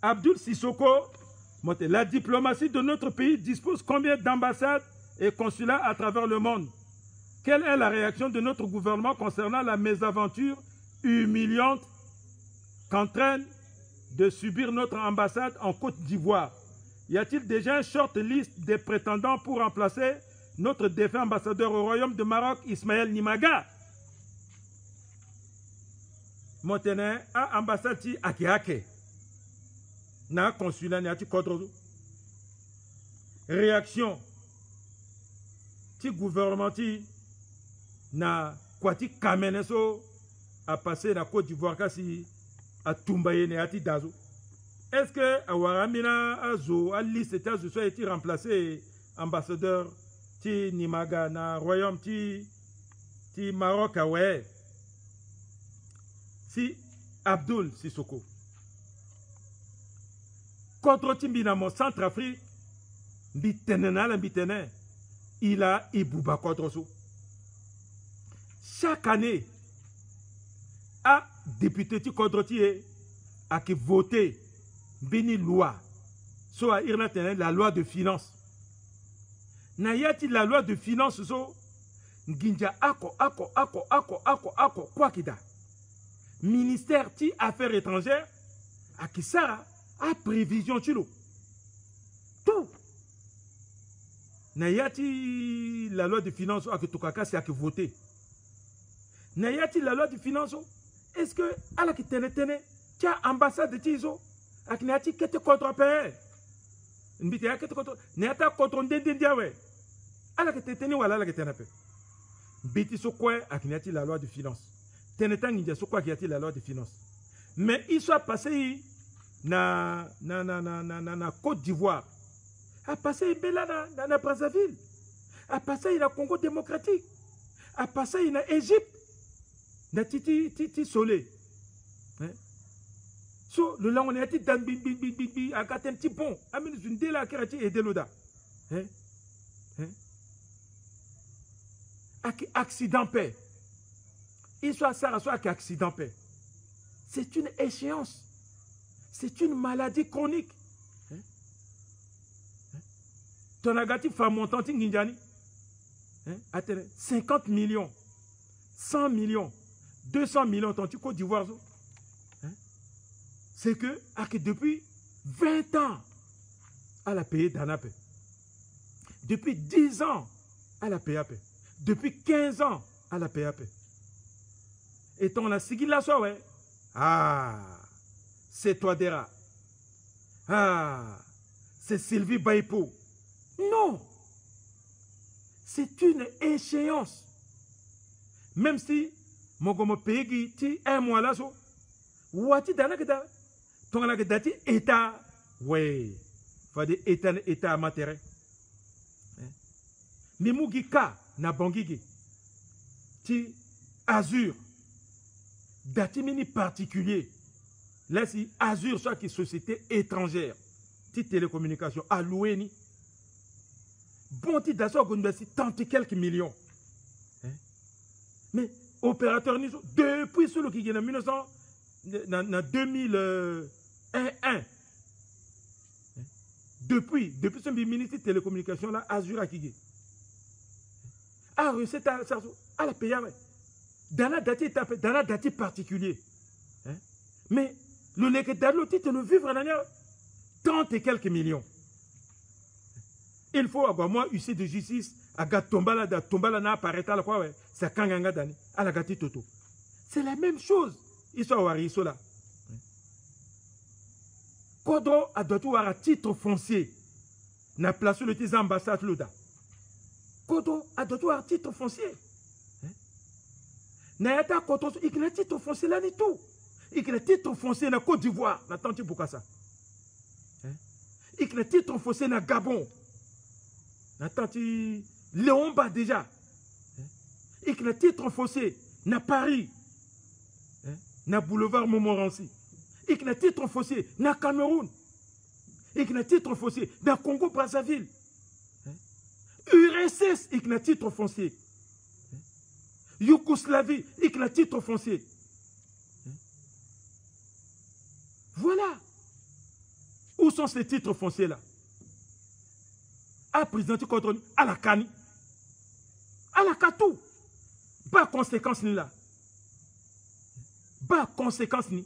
Abdoul Sissoko, la diplomatie de notre pays dispose combien d'ambassades et consulats à travers le monde? Quelle est la réaction de notre gouvernement concernant la mésaventure humiliante qu'entraîne de subir notre ambassade en Côte d'Ivoire? Y a-t-il déjà une short list des prétendants pour remplacer notre défunt ambassadeur au Royaume de Maroc, Ismaël Nimaga? Montene a ambassade ti ake na consulat ni ati kodro. Réaction ti gouvernement ti na kwati kameneso a passé la Côte d'Ivoire kasi a tumbaye ne ati dazo. Est-ce que Awaramina Azo a liste États-Unis a été remplacé ambassadeur ti Nimaga na royaume ti Maroc ouais? Si Abdoul Sissoko contre Timbina mon Centrafrique il a Ibouba contre chaque année a député ti contre a qui voté béni loi soit la loi de finances na yati la loi de finances so nginja ako quoi kida ministère ti affaires étrangères a qui ça a prévision chilo tout na yati la loi de finances a que tokaka c'est a que voter na yati la loi de finances est-ce que ala ki tene tia ambassade de tizo ak na yati kete contre paye mbite ya kete contre na yata contre ndendia we ala ki tene wala ala ki tene pe biti so quoi ak na yati la loi de finances tene tangi so quoi ki yati la loi de finances mais il soit passé na Côte d'Ivoire a passé bela na Brazzaville a passé na Congo démocratique a passé na Égypte na titi soleil hein? So le lang on est dans bi a gâté un petit pont amène une de la kerati et de l'oda hein accident paix il soit ça soit accident paix c'est une échéance c'est une maladie chronique hein? Ton négatif fa montant nginjani hein 50 millions 100 millions 200 millions ton Côte d'Ivoire hein? C'est que depuis 20 ans à la payer d'Anapé depuis 10 ans à la PAP depuis 15 ans à la PAP et ton la sigil la soie ouais c'est toi Dera c'est Sylvie Baïpo non c'est une échéance même si Mogomo Pegi ti un mois là so wati dana keda tonga la dati état ouais fade état amateur ni mugika na bangigi ti Azur dati mini particulier là si Azur soit qui société étrangère ti télécommunication alloué ni bon ti daso gonda si tant quelques millions mais opérateur depuis celui qui est en 1900 en 2001 depuis ce ministre de télécommunication là Azura qui a recette à la payer dans la date particulier mais le lecteur titre le vivre dans 30 et quelques millions il faut avoir moi huissier de justice aga tombala na apparaître la quoi ouais ça kanganga dani ala gati toto c'est la même chose ils sont wari là Kodro a doit avoir titre foncier na place le tes ambassade loda Kodro a doit avoir titre foncier na yata koto il a titre foncier là ni tout il a titre foncier na Côte d'Ivoire na tanti pour ça il a titre foncier na Gabon na tanti Léon Ba déjà. Et que le titre fossé na Paris. Na boulevard Montmorency. Et que le titre fossé na Cameroun. Et que le titre fossé na Congo Brazzaville. URSS et que le titre foncier. Yougoslavie et que le titre foncier. Voilà. Où sont ces titres fonciers là? À président contre à la CANI. À la CATOU. Pas conséquence ni là. Pas conséquence ni.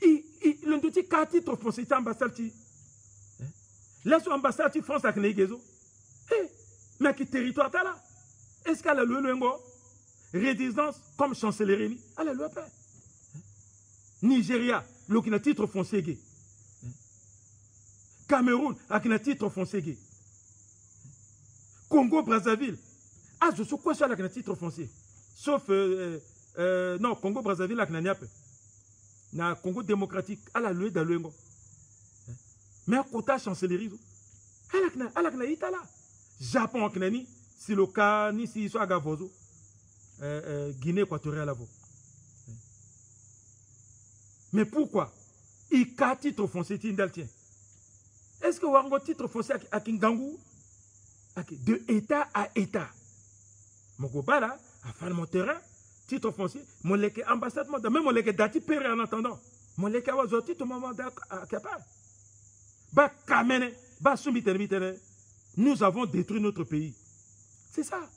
Le petit 4 titres fonciers ambassade. Laisse l'ambassade de France à Knegezo. Mais quel territoire t'as là? Est-ce qu'elle a le lengo? Résidence comme chancellerie? Elle a le paix. Nigeria, qui a titre foncier. Cameroun, avec un titre foncier. Congo, Brazzaville. Ah, je sais quoi ça avec un titre foncier? Sauf, non, Congo, Brazzaville, avec un niape. Na Congo démocratique, à la loi de l'Engo. Mais à côté chancellerie, à la Itala. Japon, si le cas, ni si soit Gavozo. Guinée équatoriale là-bas. Mais pourquoi? Il y a titre foncier tindaltien. Est-ce que vous avez un titre foncier à Kingangu? De État à État. Mon gobala, à faire mon terrain, titre foncier, mon leke ambassade, même mon leke dati péré en attendant. Mon leke awazo titre moment capable. Bah kamene, bah sumitene, nous avons détruit notre pays. C'est ça.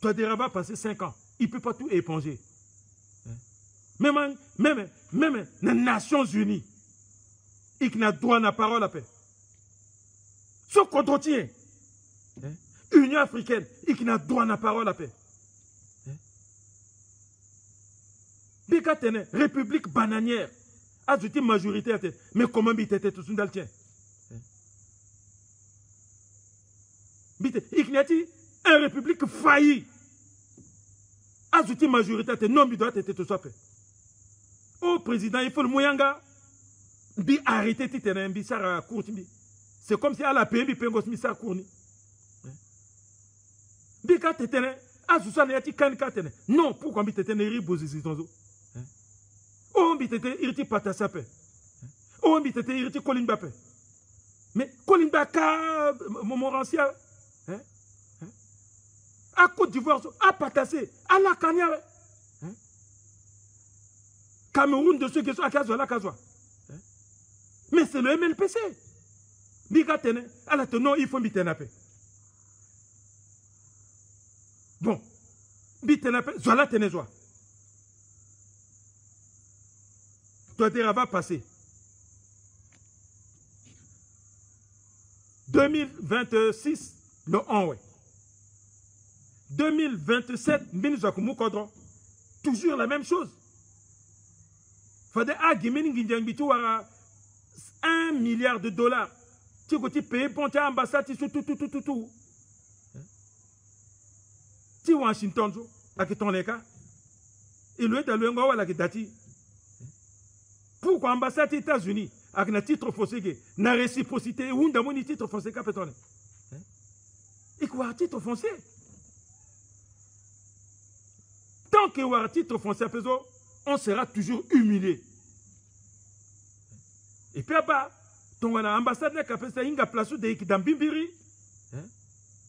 Toi, Dera va passer 5 ans. Il ne peut pas tout éponger. Même les Nations Unies, il n'a droit à la parole à paix. Ce contre-tien, Union africaine, il n'a droit à la parole à paix. Bikatene, République bananière, ajouté majorité, mais comment il était tout dans le tien? Il n'y a une république faillie. Ajouté majorité, non, il doit être tout ça fait. Au président, il faut le moyanga. Bi arrêter titene bi sara courti. C'est comme si à la pays bi pengos mi sa courni. Bi ka tetene, azusa ne yati kan ka tene. Non, pourquoi bi tetene ri bozizi tonzo? Oh bi tetene irti patasape. Oh bi tetene irti Kolimba pe. Mais Kolimba ka Montmorency à Côte d'Ivoire, à Patassé, à la Kanya. Cameroun de ceux qui sont à Kazoa, la Kazoa. Mais c'est le MLPC. Bigatene, à la tenue, il faut bitenape. Bon, bitenape, zola tenezoa. Toi, va passer. 2026, le 1, ouais. 2027, toujours la même chose. Fade a gimeni nginjangbitu wara 1 milliard de dollars. Tu peux payer pour ta ambassade tout. Tu Washington avec ton état. Et le état le ngwa la dati. Pourquoi ambassade des États-Unis avec un titre foncier, na réciprocité ou un titre foncier capitone. Et quoi titre foncier? Tant qu'il y aura un titre foncier, on sera toujours humilié. Et puis après, ton ambassade n'a qu'à faire ça, il y a place de dans Bimbiri.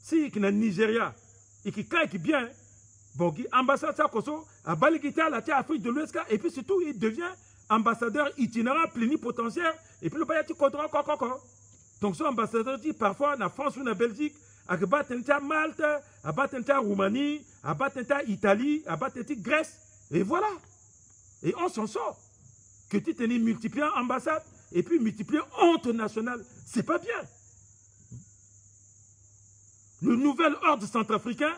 Si il y a Nigeria, et qui est bien, bon, ambassade ça, à Balikita, la Afrique de l'Ouest, et puis surtout, il devient ambassadeur itinérant plénipotentiaire, et puis le pays est content encore. Donc, ce ambassadeur dit parfois, en France ou en Belgique, à Batenta Malte, à Batenta Roumanie, à Batenta Italie, à Batenta Grèce. Et voilà. Et on s'en sort. Que tu t'es multiplié ambassade et puis multiplié honte nationale. C'est pas bien. Le nouvel ordre centrafricain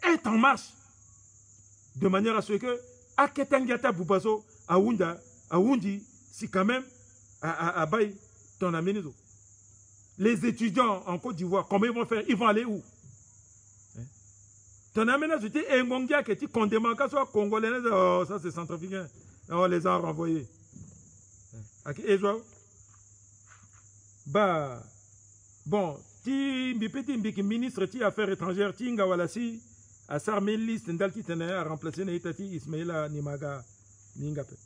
est en marche. De manière à ce que, à Ketengata Boubazo, à Wundi, si quand même, à Baye, ton aménizo. Les étudiants en Côte d'Ivoire, comment ils vont faire? Ils vont aller où? Ton aménage, c'était un Ngongia qui était condamné, soit congolais, oh, ça c'est centrafricain. On les a renvoyés. Bah, bon, ti ministre ti affaires étrangères, ti ngawalasi, à Sarmelis, Ndalki Tene, a remplacé Neitati Ismaïla Nimaga Ningape.